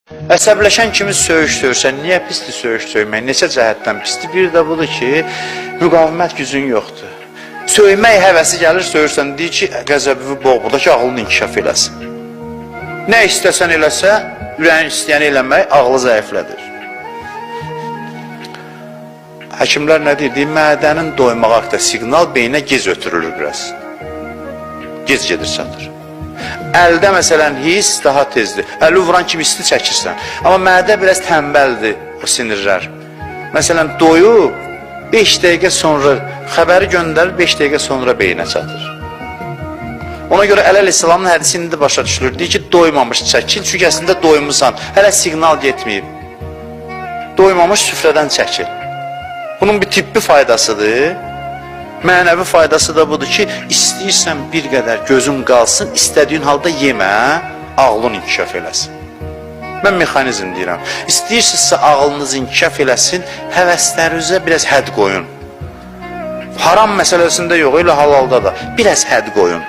Əsəbləşən kimi söyüş söyürsən, niyə pisdir söyüş söymək? Neçə cəhətdən pisdir? Bir də budur ki, müqavimət gücün yoxdur. Söymək həvəsi gəlir, söyürsən, deyir ki, qəzəbivi boğ, bu da ki, ağlını inkişaf eləsin. Nə istəsən eləsə, ürəyin istəyən eləmək ağlı zəiflədir. Həkimlər nə deyir? Deyir, mədənin doymaq haqda siqnal beyinə gec ötürülür biraz. Gec gedir çatır. Əldə məsələn his daha tezdir. Əli vuran kimi isti çəkirsən. Amma mədə biraz tənbəldir o sinirlər. Məsələn doyub 5 dəqiqə sonra xəbəri göndərir, 5 dəqiqə sonra beyinə çatır. Ona görə Əli əleyhissalamın hədisi indi başa düşülür. Deyir ki, doymamış çəkil, çünki əslində doymusan, hələ siqnal getməyib. Doymamış süfrədən çəkil. Bunun bir tibbi faydasıdır. Mənəvi faydası da budur ki, istəyirsən bir qədər gözün qalsın, istədiyin halda yemə, ağlın inkişaf eləsin. Mən mexanizm deyirəm. İstəyirsinizsə ağlınız inkişaf eləsin, həvəslərinizə biraz hədd qoyun. Haram məsələsində yox, elə halalda da biraz hədd qoyun.